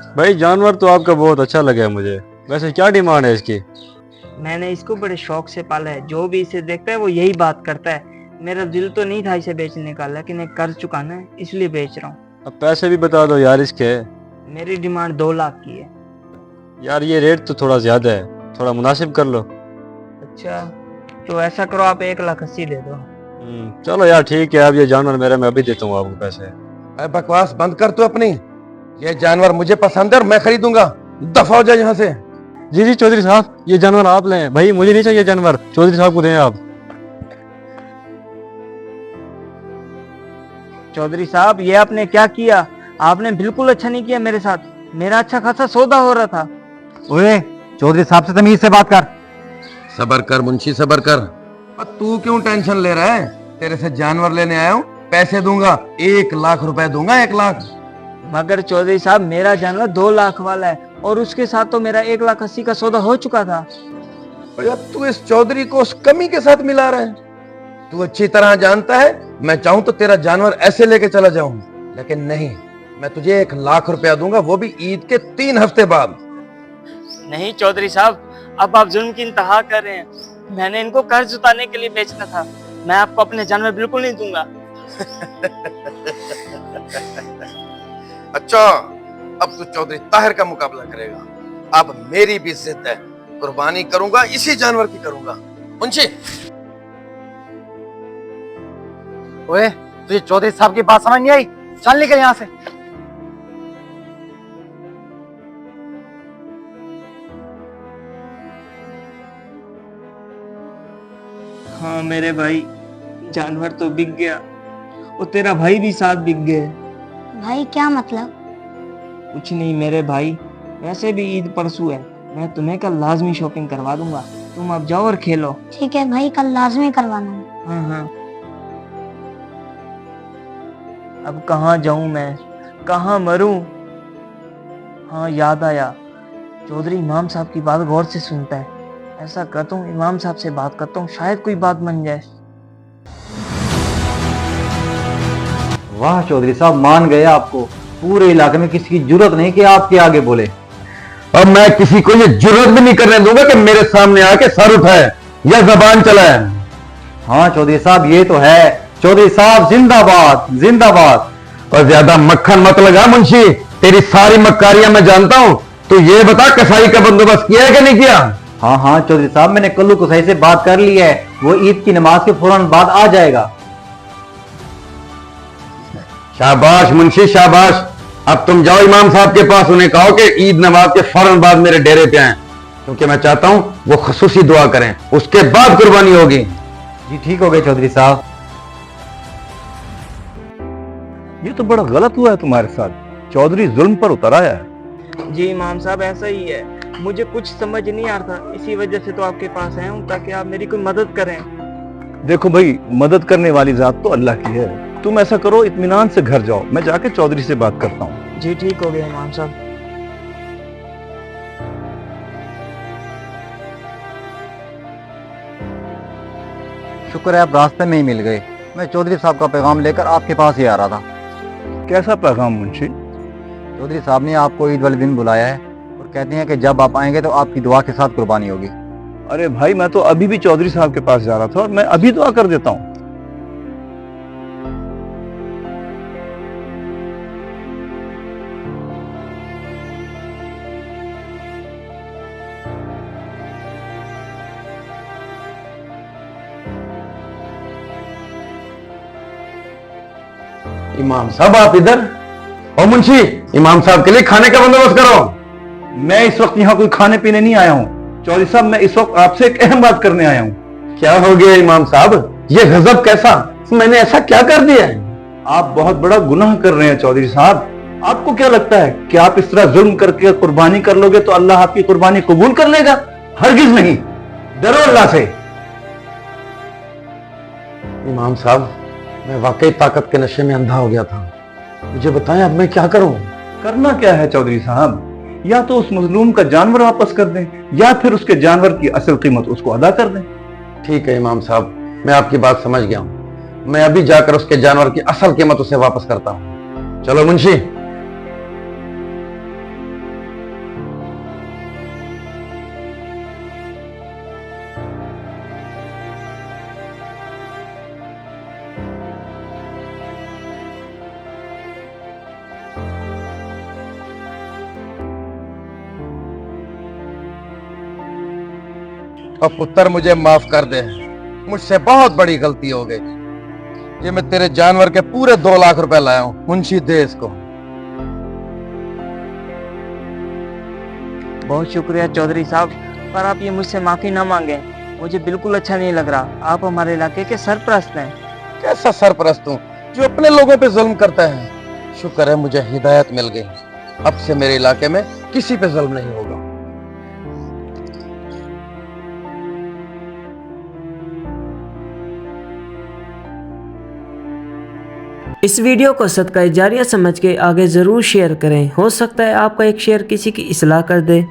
भाई जानवर तो आपका बहुत अच्छा लगा है मुझे। वैसे क्या डिमांड है इसकी? मैंने इसको बड़े शौक से पाला है, जो भी इसे देखता है वो यही बात करता है। मेरा दिल तो नहीं था इसे बेचने का, लेकिन एक कर्ज चुकाना है इसलिए बेच रहा हूँ। अब पैसे भी बता दो यार इसके। मेरी डिमांड 2 लाख की है। यार ये रेट तो थोड़ा ज्यादा है, थोड़ा मुनासिब कर लो। अच्छा, तो ऐसा करो, आप 1,80,000 दे दो। चलो यार ठीक है, अब ये जानवर मेरा, मैं अभी देता हूँ आपको पैसे। अरे बकवास बंद कर तू अपनी। ये जानवर मुझे पसंद है और मैं खरीदूंगा। दफा हो जाए यहाँ से। जी जी चौधरी साहब, ये जानवर आप लें, भाई मुझे नहीं चाहिए जानवर, चौधरी साहब को दें आप। चौधरी साहब, ये आपने क्या किया? आपने बिल्कुल अच्छा नहीं किया मेरे साथ। मेरा अच्छा खासा सौदा हो रहा था। ओए, चौधरी साहब से तमीज से बात कर। सबर कर मुंशी, सबर कर। पर तू क्यों टेंशन ले रहा है? तेरे से जानवर लेने आया हूँ, पैसे दूंगा, 1,00,000 रुपए दूंगा, 1,00,000। मगर चौधरी साहब, मेरा जानवर 2 लाख वाला है और उसके साथ तो मेरा 1,80,000 का सौदा हो चुका था। और अब तू इस चौधरी को उस कमी के साथ मिला रहा है। तू अच्छी तरह जानता है, मैं चाहूं तो तेरा जानवर ऐसे लेके चला जाऊं, लेकिन नहीं, मैं तुझे 1,00,000 रुपया दूंगा, वो भी ईद के 3 हफ्ते बाद। नहीं चौधरी साहब, अब आप जुल्म की इंतहा कर रहे हैं। मैंने इनको कर्ज उतारने के लिए बेचना था। मैं आपको अपने जानवर बिल्कुल नहीं दूंगा। अच्छा, अब तू चौधरी ताहिर का मुकाबला करेगा। अब मेरी भी जिद है, कुर्बानी करूंगा, इसी जानवर की करूंगा। मुंशी, ओए, तुझे चौधरी साहब की बात समझ नहीं आई? चल निकल यहाँ से। हाँ मेरे भाई, जानवर तो बिक गया और तेरा भाई भी साथ बिक गए। भाई क्या मतलब? कुछ नहीं मेरे भाई, वैसे भी ईद परसों है, मैं तुम्हें कल लाजमी शॉपिंग करवा दूंगा। तुम अब जाओ और खेलो। ठीक है भाई, कल लाजमी करवाना है। हाँ हाँ। अब कहाँ जाऊं मैं, कहाँ मरूं? हाँ याद आया, चौधरी इमाम साहब की बात गौर से सुनता है। ऐसा करता हूँ, इमाम साहब से बात करता हूँ, शायद कोई बात बन जाए। वाह चौधरी साहब, मान गए आपको। पूरे इलाके में किसी की जरूरत नहीं कि आपके आगे बोले। अब मैं किसी को ये जुर्रत भी नहीं करने दूंगा कि मेरे सामने आके सर उठाए या जबान चलाए। हाँ चौधरी साहब, ये तो है। चौधरी साहब जिंदाबाद जिंदाबाद। और ज्यादा मक्खन मत लगा मुंशी, तेरी सारी मक्कारियां मैं जानता हूं। तो ये बता, कसाई का बंदोबस्त किया है कि नहीं किया? हाँ हाँ चौधरी साहब, मैंने कल्लू कुसाई से बात कर ली है, वो ईद की नमाज के फौरन बाद आ जाएगा। शाबाश मुंशी शाबाश। अब तुम जाओ इमाम साहब के पास, उन्हें कहो कि ईद नमाज के फौरन बाद मेरे डेरे पे आए, क्योंकि मैं चाहता हूं वो खुसूसी दुआ करें, उसके बाद कुर्बानी होगी। जी ठीक हो गए चौधरी साहब। ये तो बड़ा गलत हुआ है तुम्हारे साथ। चौधरी जुल्म पर उतर आया है। जी इमाम साहब, ऐसा ही है। मुझे कुछ समझ नहीं आ रहा था, इसी वजह से तो आपके पास आया हूँ, ताकि आप मेरी कोई मदद करें। देखो भाई, मदद करने वाली जात तो अल्लाह की है। तुम ऐसा करो, इत्मीनान से घर जाओ, मैं जाके चौधरी से बात करता हूँ। जी ठीक हो गया इमाम साहब। शुक्र है आप रास्ते में ही मिल गए। मैं चौधरी साहब का पैगाम लेकर आपके पास ही आ रहा था। कैसा पैगाम मुंशी? चौधरी साहब ने आपको ईद वाले दिन बुलाया है और कहते हैं कि जब आप आएंगे तो आपकी दुआ के साथ कुर्बानी होगी। अरे भाई, मैं तो अभी भी चौधरी साहब के पास जा रहा था और मैं अभी दुआ कर देता हूँ। इमाम साहब आप इधर? और मुंशी, इमाम साहब के लिए खाने का बंदोबस्त करो। मैं इस वक्त यहाँ कोई खाने पीने नहीं आया हूँ चौधरी साहब, मैं इस वक्त आपसे एक अहम बात करने आया हूँ। क्या हो गया इमाम साहब? ये गजब कैसा? मैंने ऐसा क्या कर दिया है? आप बहुत बड़ा गुनाह कर रहे हैं चौधरी साहब। आपको क्या लगता है कि आप इस तरह जुल्म करके कुर्बानी कर लोगे तो अल्लाह आपकी कुर्बानी कबूल कर लेगा? हरगिज नहीं। डरो अल्लाह से। इमाम साहब, मैं वाकई ताकत के नशे में अंधा हो गया था। मुझे बताएं अब मैं क्या करूं? करना क्या है चौधरी साहब? या तो उस मजलूम का जानवर वापस कर दें, या फिर उसके जानवर की असल कीमत उसको अदा कर दें। ठीक है इमाम साहब, मैं आपकी बात समझ गया हूं। मैं अभी जाकर उसके जानवर की असल कीमत उसे वापस करता हूं। चलो मुंशी। और पुत्र मुझे माफ कर दे, मुझसे बहुत बड़ी गलती हो गई। ये मैं तेरे जानवर के पूरे 2 लाख रुपए लाया हूं, मुंशी दे इसको। बहुत शुक्रिया चौधरी साहब, पर आप ये मुझसे माफी ना मांगे, मुझे बिल्कुल अच्छा नहीं लग रहा। आप हमारे इलाके के सरपरस्त हैं। कैसा सरपरस्त हूं जो अपने लोगों पे जुल्म करता है? शुक्र है मुझे हिदायत मिल गई, अब से मेरे इलाके में किसी पे जुल्म नहीं होगा। इस वीडियो को सदका जारिया समझ के आगे ज़रूर शेयर करें। हो सकता है आपका एक शेयर किसी की इस्लाह कर दे।